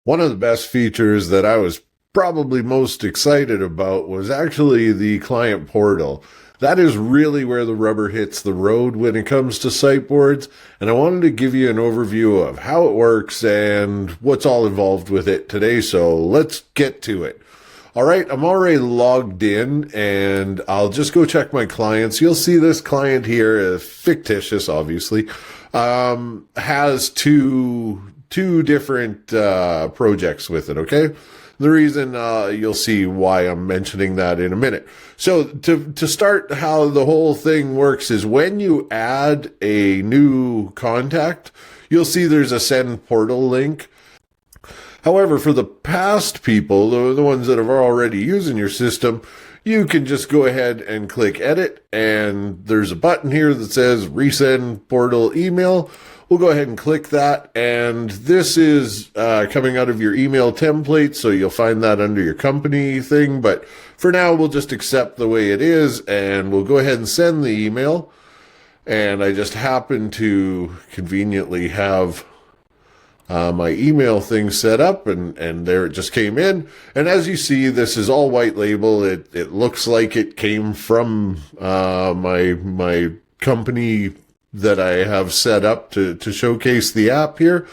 One of the best features that I was probably most excited about was actually the client portal. That is really where the rubber hits the road when it comes to SiteBoards, and I wanted to give you an overview of how it works and what's all involved with it today, so let's get to it. All right, I'm already logged in, and I'll just go check my clients. You'll see this client here, fictitious, obviously, has two different projects with it, okay? The reason you'll see why I'm mentioning that in a minute. So to start, how the whole thing works is when you add a new contact, you'll see there's a send portal link. However, for the past people, the ones that are already using your system, you can just go ahead and click edit, and there's a button here that says resend portal email. We'll go ahead and click that, and this is coming out of your email template, so you'll find that under your company thing, but for now we'll just accept the way it is, and we'll go ahead and send the email. And I just happen to conveniently have my email thing set up, and there it just came in. And as you see, this is all white label. It looks like it came from my company that I have set up to showcase the app here.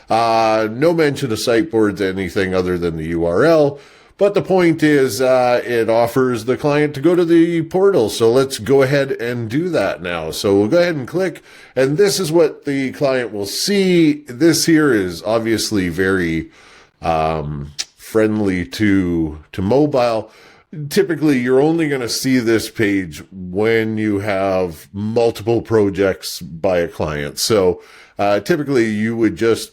No mention of SiteBoards, anything other than the URL. But the point is, it offers the client to go to the portal. So let's go ahead and do that now. So we'll go ahead and click, and this is what the client will see. This here is obviously very friendly to mobile. Typically, you're only going to see this page when you have multiple projects by a client. So typically, you would just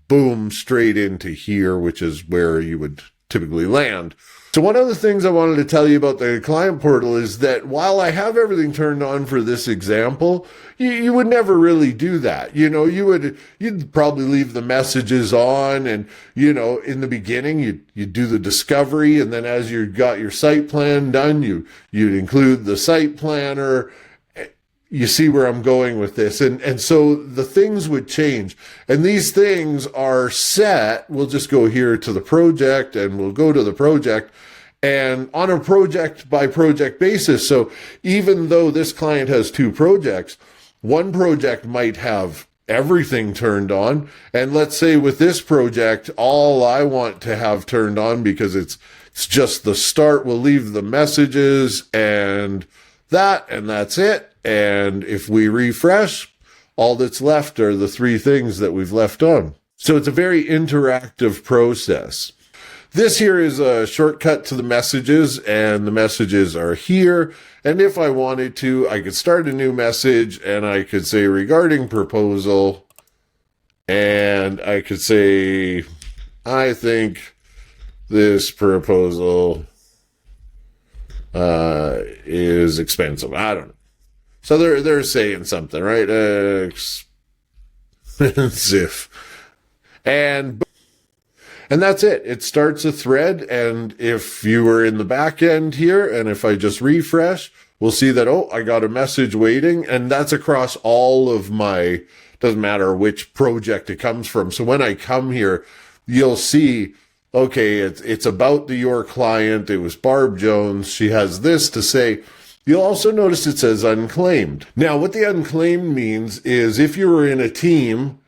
boom straight into here, which is where you would typically land. So one of the things I wanted to tell you about the client portal is that while I have everything turned on for this example, you would never really do that. You know, you'd probably leave the messages on, and, you know, in the beginning, you'd do the discovery, and then as you got your site plan done, you'd include the site planner. You see where I'm going with this. And so the things would change. And these things are set. We'll just go here to the project, and we'll go to the project, and on a project by project basis. So even though this client has two projects, one project might have everything turned on. And let's say with this project, all I want to have turned on, because it's just the start, we'll leave the messages and that's it. And if we refresh, all that's left are the three things that we've left on. So it's a very interactive process. This here is a shortcut to the messages, and the messages are here. And if I wanted to, I could start a new message, and I could say regarding proposal, and I could say, I think this proposal is expensive. I don't know. So they're saying something, right? Expensive. And that's it. It starts a thread, and if you were in the back end here, and if I just refresh, we'll see that, oh, I got a message waiting, and that's across all of my, doesn't matter which project it comes from. So when I come here, you'll see, okay, it's about your client. It was Barb Jones. She has this to say. You'll also notice it says unclaimed. Now, what the unclaimed means is if you were in a team,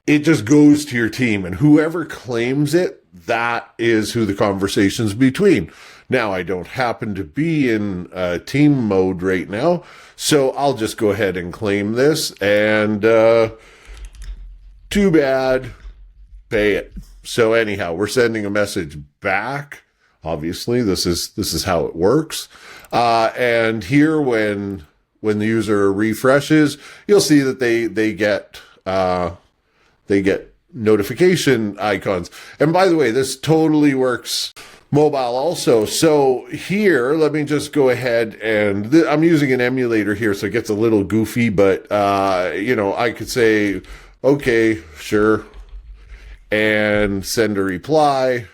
it just goes to your team, and whoever claims it, that is who the conversation's between. Now, I don't happen to be in team mode right now, so I'll just go ahead and claim this, and too bad, pay it. So anyhow, we're sending a message back. Obviously, this is how it works. And here, when the user refreshes, you'll see that they get notification icons. And by the way, this totally works mobile also. So here, let me just go ahead and I'm using an emulator here, so it gets a little goofy, but you know, I could say, okay, sure, and send a reply.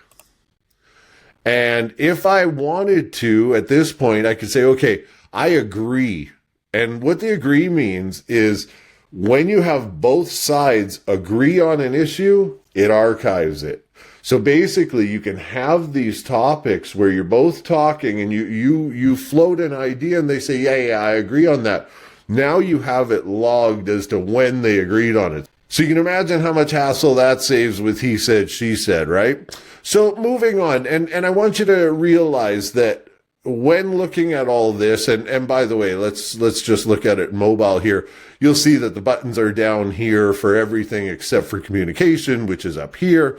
And if I wanted to, at this point, I could say, okay, I agree. And what the agree means is when you have both sides agree on an issue, it archives it. So basically you can have these topics where you're both talking and you float an idea and they say, yeah, I agree on that. Now you have it logged as to when they agreed on it. So you can imagine how much hassle that saves with he said, she said, right? So moving on, and I want you to realize that when looking at all this, and by the way, let's just look at it mobile here. You'll see that the buttons are down here for everything except for communication, which is up here.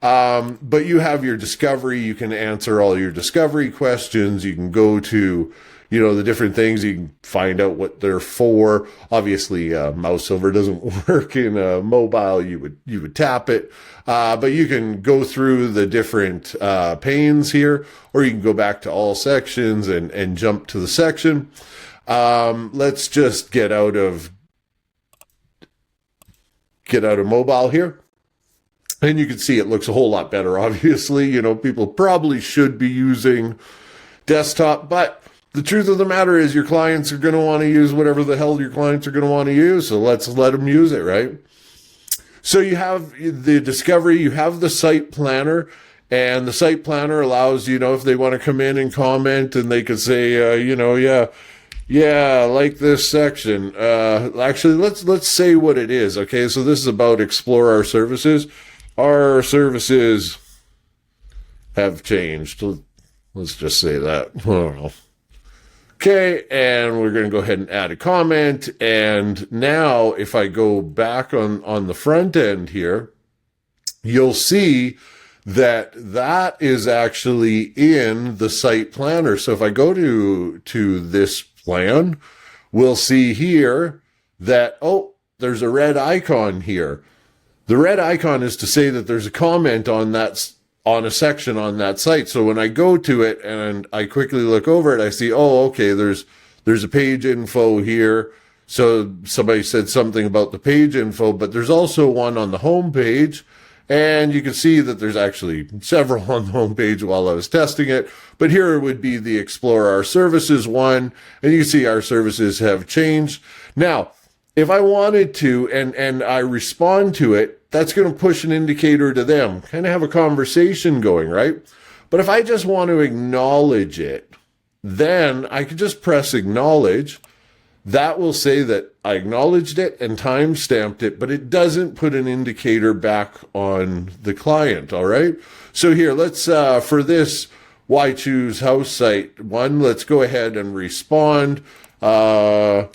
But you have your discovery. You can answer all your discovery questions. You can go to, the different things. You can find out what they're for. Obviously, mouse over doesn't work in a mobile. You would tap it. But you can go through the different, panes here, or you can go back to all sections and jump to the section. Let's just get out of mobile here. And you can see it looks a whole lot better. Obviously, people probably should be using desktop, but the truth of the matter is your clients are going to want to use whatever the hell your clients are going to want to use. So let's let them use it, right? So you have the discovery, you have the site planner, and the site planner allows, if they want to come in and comment, and they could say, yeah, like this section. Actually, let's say what it is. Okay, so this is about explore our services. Our services have changed. Let's just say that. I don't know. Okay, and we're going to go ahead and add a comment. And now if I go back on the front end here, you'll see that is actually in the site planner. So if I go to this plan, we'll see here that, there's a red icon here. The red icon is to say that there's a comment on a section on that site. So when I go to it and I quickly look over it, I see, okay, there's a page info here. So somebody said something about the page info, but there's also one on the home page. And you can see that there's actually several on the home page while I was testing it. But here would be the Explore Our Services one. And you can see our services have changed. Now, if I wanted to and I respond to it, that's going to push an indicator to them, kind of have a conversation going, right? But if I just want to acknowledge it, then I could just press acknowledge. That will say that I acknowledged it and time-stamped it, but it doesn't put an indicator back on the client, all right? So here, let's, for this Why Choose House Site one, let's go ahead and respond. Thanks.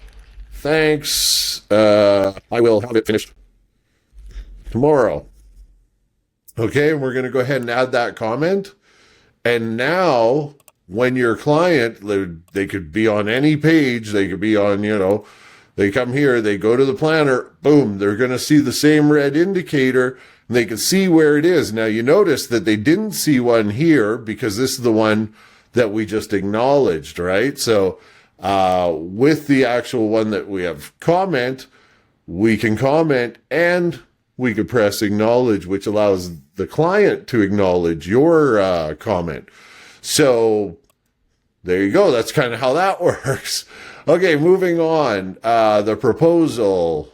I will have it finished tomorrow. Okay, and we're going to go ahead and add that comment. And now, when your client, they could be on any page, they could be on, they come here, they go to the planner, boom, they're going to see the same red indicator, and they can see where it is. Now, you notice that they didn't see one here because this is the one that we just acknowledged, right? So, with the actual one that we have comment, we can comment and we could press acknowledge, which allows the client to acknowledge your comment. So there you go. That's kind of how that works. Okay, moving on. The proposal.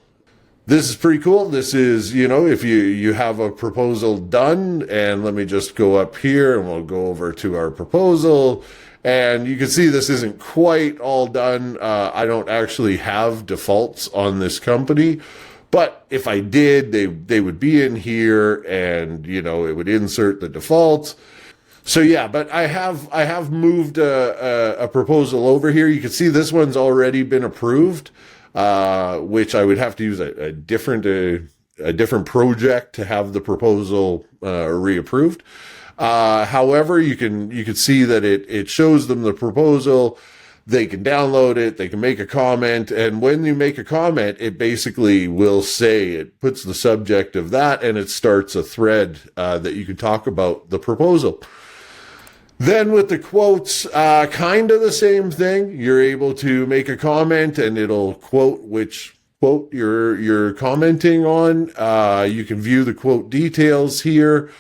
This is pretty cool. This is, if you have a proposal done, and let me just go up here and we'll go over to our proposal. And you can see this isn't quite all done. I don't actually have defaults on this company. But if I did, they would be in here and, it would insert the defaults. So yeah, but I have moved a proposal over here. You can see this one's already been approved, which I would have to use a different project to have the proposal reapproved. However, you can see that it shows them the proposal. They can download it, they can make a comment, and when you make a comment, it basically will say, it puts the subject of that, and it starts a thread that you can talk about the proposal. Then with the quotes, kind of the same thing. You're able to make a comment, and it'll quote which quote you're commenting on. You can view the quote details here.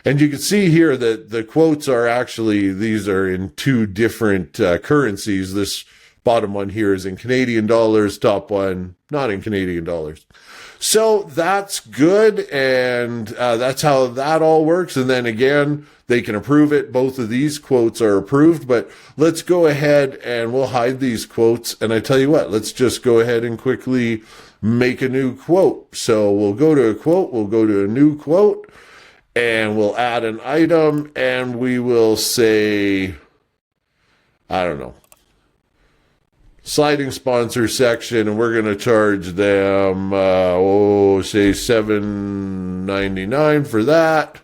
And you can see here that the quotes are actually, these are in two different currencies. This bottom one here is in Canadian dollars, top one not in Canadian dollars. So that's good, and that's how that all works. And then again, they can approve it. Both of these quotes are approved, but let's go ahead and we'll hide these quotes. And I tell you what, let's just go ahead and quickly make a new quote. So we'll go to a quote, we'll go to a new quote, and we'll add an item, and we will say, I don't know, sliding sponsor section, and we're going to charge them, say $7.99 for that.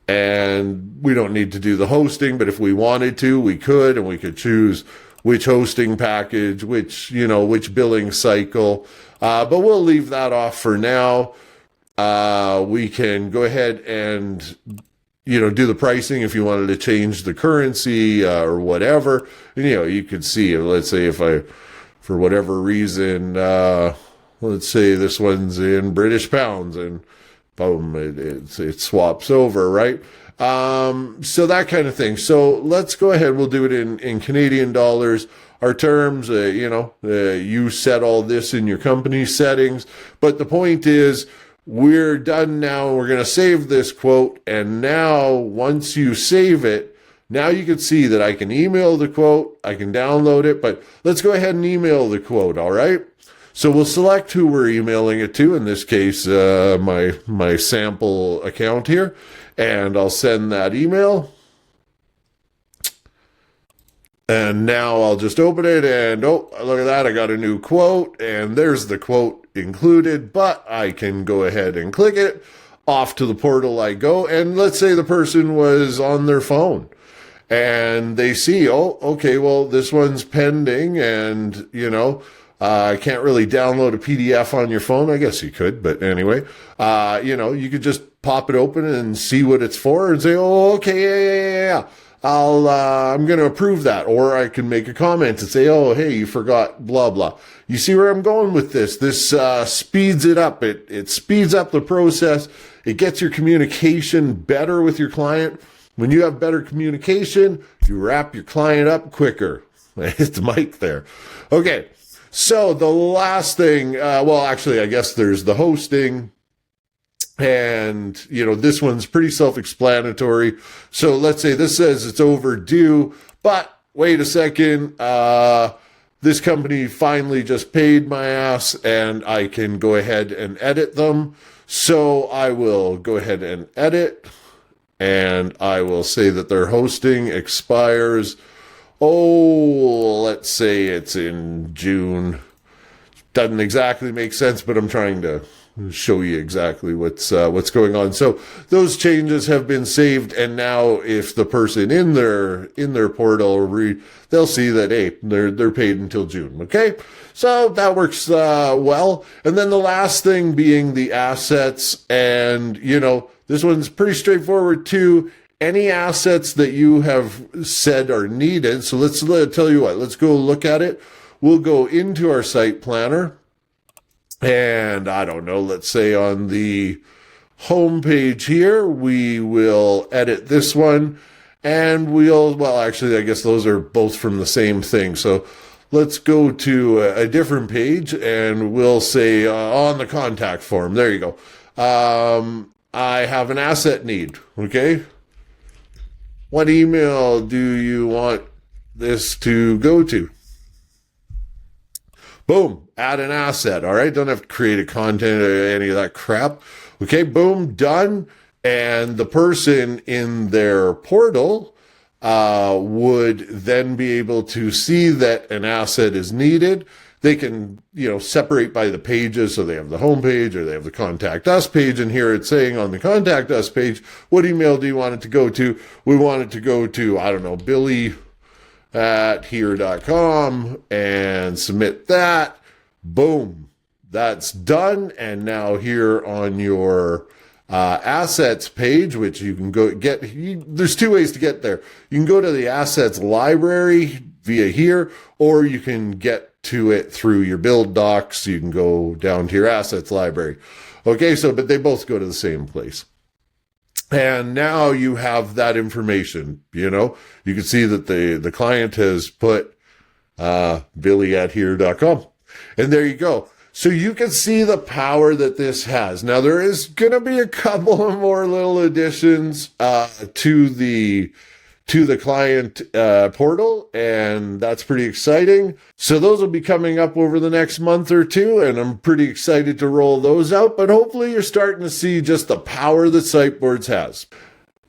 And we don't need to do the hosting, but if we wanted to, we could, and we could choose which hosting package, which billing cycle. But we'll leave that off for now. We can go ahead and, do the pricing if you wanted to change the currency or whatever. And, you could see, let's say if I, for whatever reason, let's say this one's in British pounds and boom, it swaps over, right? So that kind of thing. So let's go ahead. We'll do it in Canadian dollars. Our terms, you set all this in your company settings. But the point is, we're done now. We're going to save this quote. And now, once you save it, now you can see that I can email the quote. I can download it. But let's go ahead and email the quote, all right? So we'll select who we're emailing it to. In this case, my sample account here. And I'll send that email. And now I'll just open it and, look at that. I got a new quote and there's the quote included, but I can go ahead and click it. Off to the portal I go. And let's say the person was on their phone and they see, okay, well, this one's pending and, I can't really download a PDF on your phone. I guess you could, but anyway, you could just pop it open and see what it's for and say, okay, yeah. I'm going to approve that. Or I can make a comment and say, hey, you forgot blah, blah. You see where I'm going with this? This, speeds it up. It speeds up the process. It gets your communication better with your client. When you have better communication, you wrap your client up quicker. It's Mike there. Okay. So the last thing, actually, I guess there's the hosting. And, this one's pretty self-explanatory. So let's say this says it's overdue, but wait a second. This company finally just paid my ass and I can go ahead and edit them. So I will go ahead and edit and I will say that their hosting expires. Let's say it's in June. Doesn't exactly make sense, but I'm trying to show you exactly what's going on. So those changes have been saved, and now if the person in their portal they'll see that they're paid until June. Okay, so that works well. And then the last thing being the assets, and this one's pretty straightforward too. Any assets that you have said are needed. So let's tell you what. Let's go look at it. We'll go into our site planner. And I don't know, let's say on the home page here, we will edit this one and actually, I guess those are both from the same thing. So let's go to a different page and we'll say on the contact form. There you go. I have an asset need. Okay. What email do you want this to go to? Boom, add an asset. All right, don't have to create a content or any of that crap. Okay, boom, done. And the person in their portal would then be able to see that an asset is needed. They can, separate by the pages. So they have the home page or they have the contact us page. And here it's saying on the contact us page, what email do you want it to go to? We want it to go to, Billy@here.com and submit that. Boom. That's done. And now here on your assets page, which you can go get, there's two ways to get there. You can go to the assets library via here, or you can get to it through your build docs. You can go down to your assets library. Okay. But they both go to the same place. And now you have that information, you can see that the client has put, Billy@here.com. And there you go. So you can see the power that this has. Now, there is going to be a couple of more little additions to the client portal, and that's pretty exciting. So those will be coming up over the next month or two, and I'm pretty excited to roll those out. But hopefully you're starting to see just the power that SiteBoards has.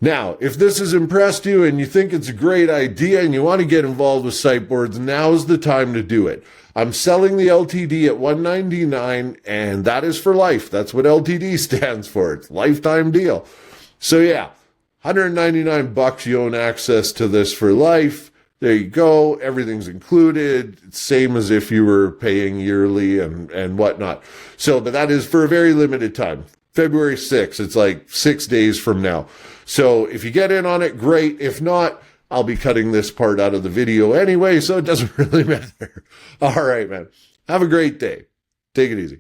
Now, if this has impressed you and you think it's a great idea and you want to get involved with SiteBoards, now's the time to do it. I'm selling the LTD at $199, and that is for life. That's what LTD stands for. It's a lifetime deal. So yeah, $199, you own access to this for life. There you go. Everything's included. It's same as if you were paying yearly and whatnot. So, but that is for a very limited time. February 6th. It's like 6 days from now. So if you get in on it, great. If not, I'll be cutting this part out of the video anyway, so it doesn't really matter. All right, man. Have a great day. Take it easy.